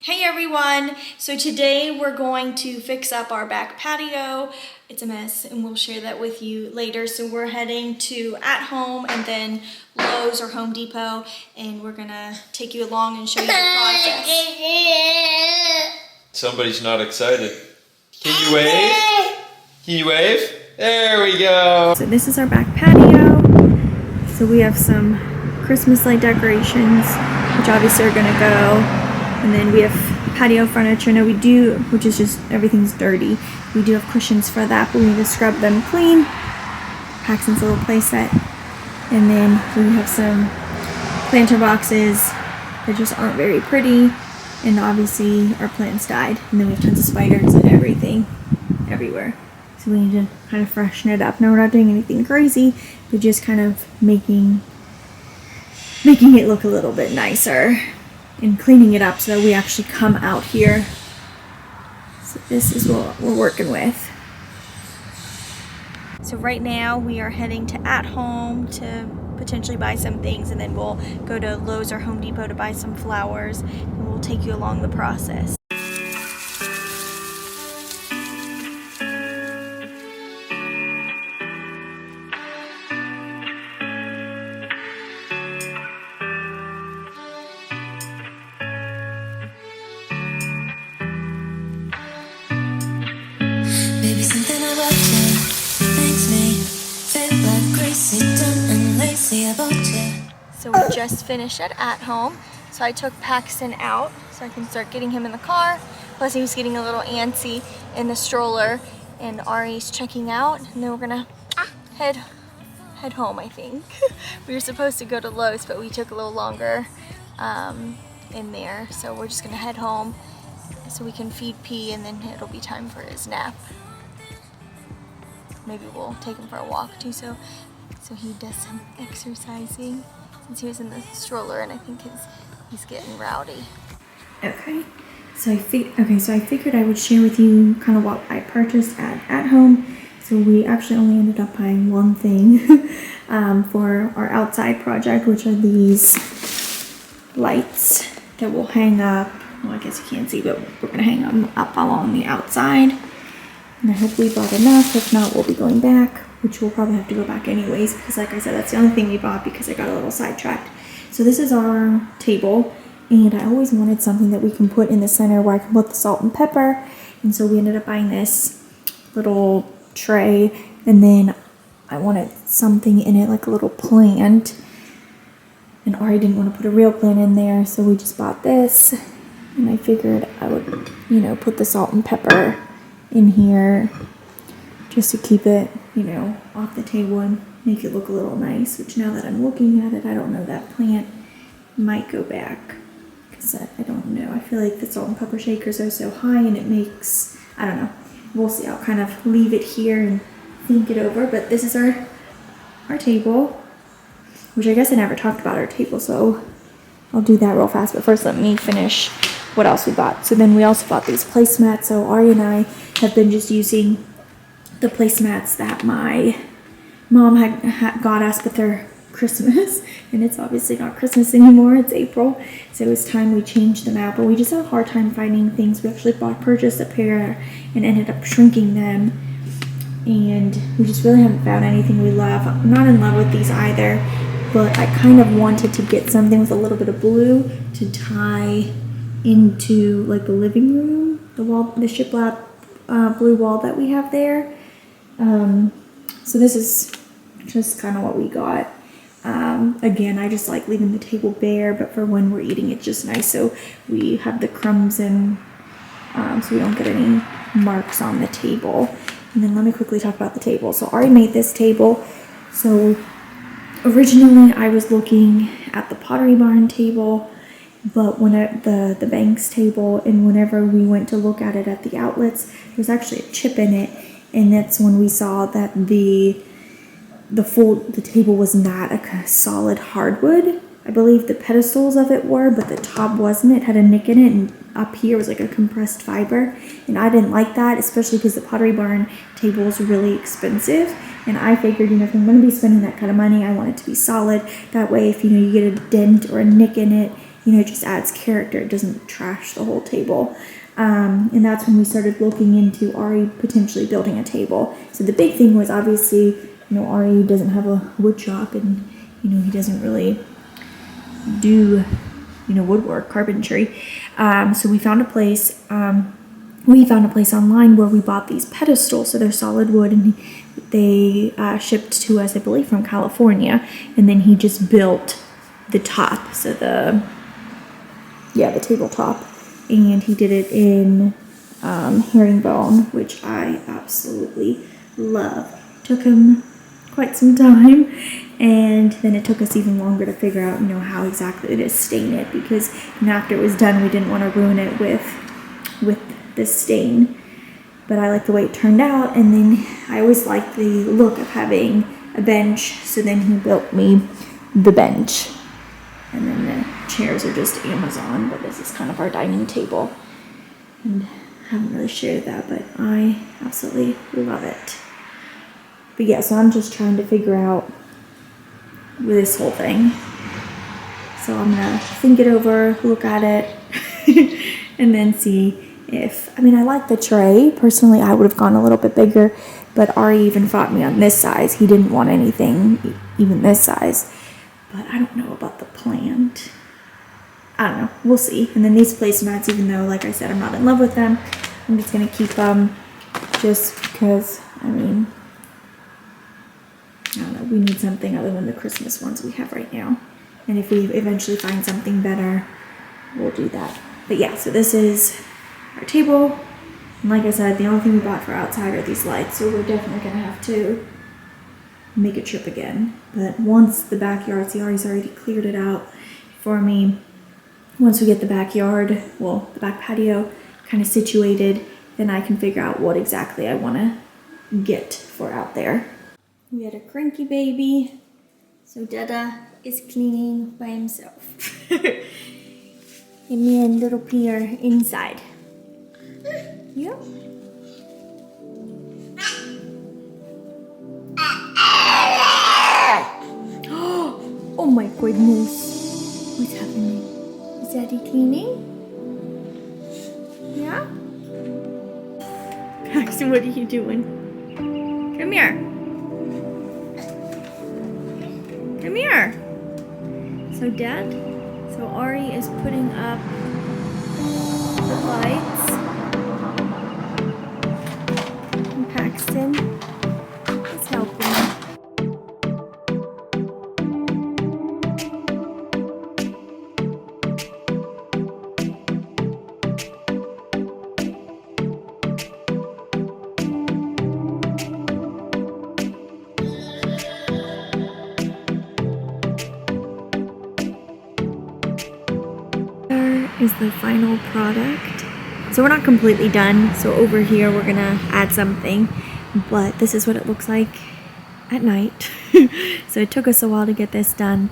Hey everyone! So today we're going to fix up our back patio. It's a mess and we'll share that with you later. So we're heading to At Home and then Lowe's or Home Depot, and we're gonna take you along and show you the process. Somebody's not excited. Can you wave? Can you wave? There we go! So this is our back patio. So we have some Christmas light decorations, which obviously are gonna go. And then we have patio furniture. Now we do, which is just, everything's dirty. We do have cushions for that, but we need to scrub them clean. Paxton's little play set. And then we have some planter boxes that just aren't very pretty. And obviously our plants died. And then we have tons of spiders and everything everywhere. So we need to kind of freshen it up. Now we're not doing anything crazy, but just kind of making it look a little bit nicer. And cleaning it up so that we actually come out here. So this is what we're working with. So right now we are heading to At Home to potentially buy some things, and then we'll go to Lowe's or Home Depot to buy some flowers, and we'll take you along the process. So we just finished at Home. So I took Paxton out so I can start getting him in the car. Plus he was getting a little antsy in the stroller, and Ari's checking out, and then we're gonna head home, I think. We were supposed to go to Lowe's, but we took a little longer in there. So we're just gonna head home so we can feed P, and then it'll be time for his nap. Maybe we'll take him for a walk too, so he does some exercising, since he was in the stroller, and I think he's getting rowdy. Okay, so I figured I would share with you kind of what I purchased at Home. So we actually only ended up buying one thing for our outside project, which are these lights that will hang up. Well, I guess you can't see, but we're gonna hang them up along the outside. And I hope we bought enough. If not, we'll be going back, which we'll probably have to go back anyways, because like I said, that's the only thing we bought because I got a little sidetracked. So this is our table, and I always wanted something that we can put in the center where I can put the salt and pepper. And so we ended up buying this little tray, and then I wanted something in it, like a little plant. And Ari didn't want to put a real plant in there, so we just bought this. And I figured I would, put the salt and pepper in here just to keep it, off the table and make it look a little nice, which now that I'm looking at it, I don't know, that plant might go back, because I don't know. I feel like the salt and pepper shakers are so high, and it makes, I don't know. We'll see. I'll kind of leave it here and think it over, but this is our table, which I guess I never talked about our table, so I'll do that real fast. But first, let me finish what else we bought. So then we also bought these placemats. So Ari and I have been just using the placemats that my mom had got us, but they're Christmas, and it's obviously not Christmas anymore, it's April, so it was time we changed them out. But we just had a hard time finding things. We actually purchased a pair and ended up shrinking them, and we just really haven't found anything we love. I'm not in love with these either, but I kind of wanted to get something with a little bit of blue to tie into like the living room, the wall, the shiplap blue wall that we have there. So this is just kind of what we got. Again, I just like leaving the table bare, but for when we're eating, it's just nice. So we have the crumbs in, so we don't get any marks on the table. And then let me quickly talk about the table. So Ari made this table. So originally I was looking at the Pottery Barn table, but when the Banks table, and whenever we went to look at it at the outlets, there was actually a chip in it, and that's when we saw that the table was not a solid hardwood. I believe the pedestals of it were, but the top wasn't. It had a nick in it, and up here was like a compressed fiber, and I didn't like that, especially because the Pottery Barn table is really expensive. And I figured, if I'm going to be spending that kind of money, I want it to be solid. That way, if you get a dent or a nick in it, you know, it just adds character. It doesn't trash the whole table. And that's when we started looking into Ari potentially building a table. So the big thing was obviously, you know, Ari doesn't have a wood shop, and, you know, he doesn't really do, you know, woodwork, carpentry. So we found a place. We found a place online where we bought these pedestals. So they're solid wood, and they shipped to us, I believe, from California. And then he just built the top. So the tabletop. And he did it in herringbone, which I absolutely love. Took him quite some time, and then it took us even longer to figure out, you know, how exactly to stain it, because, you know, after it was done, we didn't want to ruin it with this stain. But I like the way it turned out, and then I always liked the look of having a bench, so then he built me the bench. And then the chairs are just Amazon, but this is kind of our dining table. And I haven't really shared that, but I absolutely love it. But yeah, so I'm just trying to figure out with this whole thing. So I'm gonna think it over, look at it, and then see if, I mean, I like the tray. Personally, I would have gone a little bit bigger, but Ari even fought me on this size. He didn't want anything even this size. But I don't know about the plant. I don't know. We'll see. And then these placemats, even though, like I said, I'm not in love with them, I'm just going to keep them just because, I mean, I don't know. We need something other than the Christmas ones we have right now. And if we eventually find something better, we'll do that. But yeah, so this is our table. And like I said, the only thing we bought for outside are these lights. So we're definitely going to have to make a trip again. But once the backyard, see, Ari's already cleared it out for me. Once we get the backyard, well, the back patio kind of situated, then I can figure out what exactly I want to get for out there. We had a cranky baby, so Dada is cleaning by himself. And me and little P are inside. Yeah. Oh my goodness. What's happening? Is Daddy cleaning? Yeah? Paxton, what are you doing? Come here. Come here. So Ari is putting up the lights. And Paxton is helping. Is the final product. So we're not completely done. So over here we're gonna add something, but this is what it looks like at night. So it took us a while to get this done.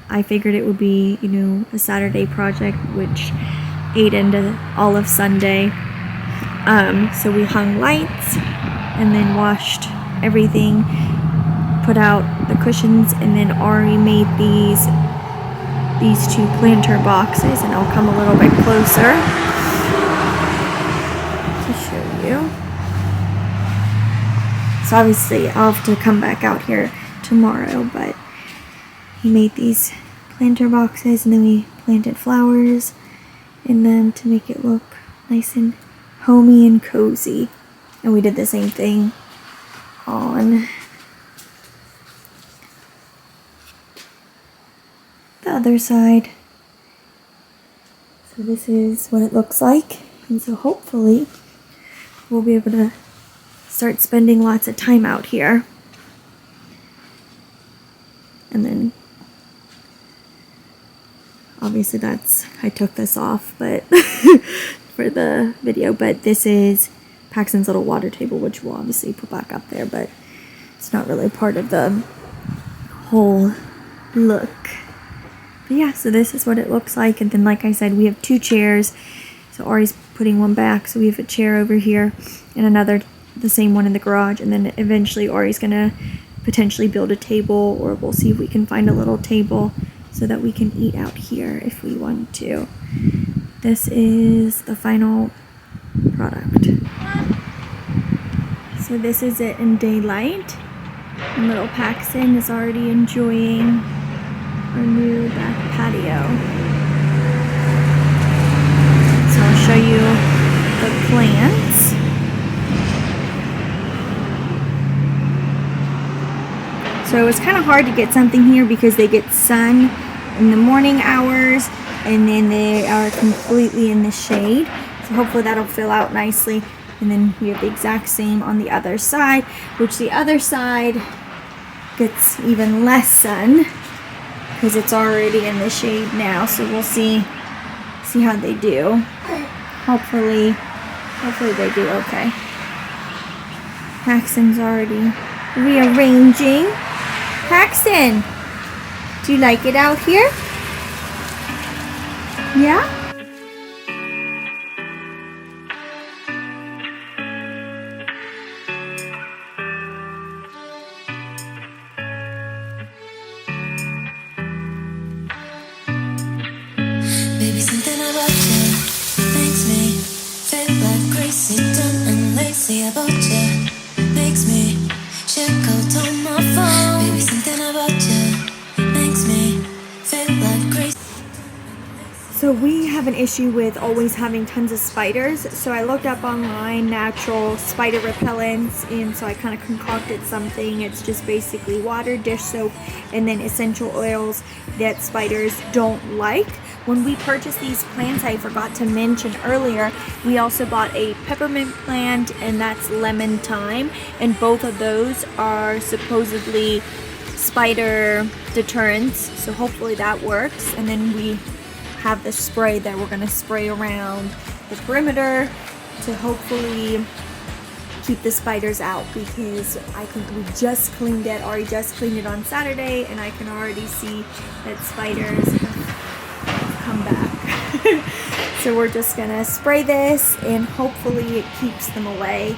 I figured it would be, you know, a Saturday project, which ate into all of Sunday. So we hung lights and then washed everything, put out the cushions, and then Ari made these two planter boxes, and I'll come a little bit closer to show you. So obviously I'll have to come back out here tomorrow, but he made these planter boxes, and then we planted flowers in them to make it look nice and homey and cozy. And we did the same thing on the other side. So this is what it looks like, and so hopefully we'll be able to start spending lots of time out here. And then obviously I took this off but for the video, but this is Paxton's little water table, which we'll obviously put back up there, but it's not really part of the whole look. But yeah, so this is what it looks like. And then, like I said, we have 2 chairs. So Ari's putting one back. So we have a chair over here and another, the same one in the garage. And then eventually Ari's going to potentially build a table, or we'll see if we can find a little table so that we can eat out here if we want to. This is the final product. So this is it in daylight. And little Paxton is already enjoying our new back patio. So I'll show you the plants. So it was kind of hard to get something here because they get sun in the morning hours and then they are completely in the shade. So hopefully that'll fill out nicely. And then we have the exact same on the other side, which the other side gets even less sun because it's already in the shade now. So we'll see how they do. Hopefully they do okay. Paxton's already rearranging. Paxton, do you like it out here? Yeah? Baby, something about you makes me feel like crazy, dumb and lazy about you. Makes me check out on my phone. Baby, something about you makes me feel like crazy. So we have an issue with always having tons of spiders. So I looked up online natural spider repellents, and so I kind of concocted something. It's just basically water, dish soap, and then essential oils that spiders don't like. When we purchased these plants, I forgot to mention earlier, we also bought a peppermint plant, and that's lemon thyme, and both of those are supposedly spider deterrents, so hopefully that works. And then we have the spray that we're going to spray around the perimeter to hopefully keep the spiders out, because I think we just cleaned it, Ari just cleaned it on Saturday, and I can already see that spiders have come back. So we're just gonna spray this and hopefully it keeps them away.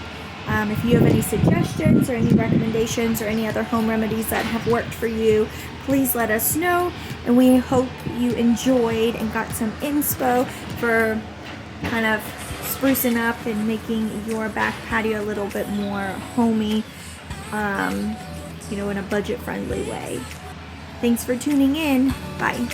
If you have any suggestions or any recommendations or any other home remedies that have worked for you, please let us know. And we hope you enjoyed and got some inspo for kind of sprucing up and making your back patio a little bit more homey, in a budget-friendly way. Thanks for tuning in. Bye.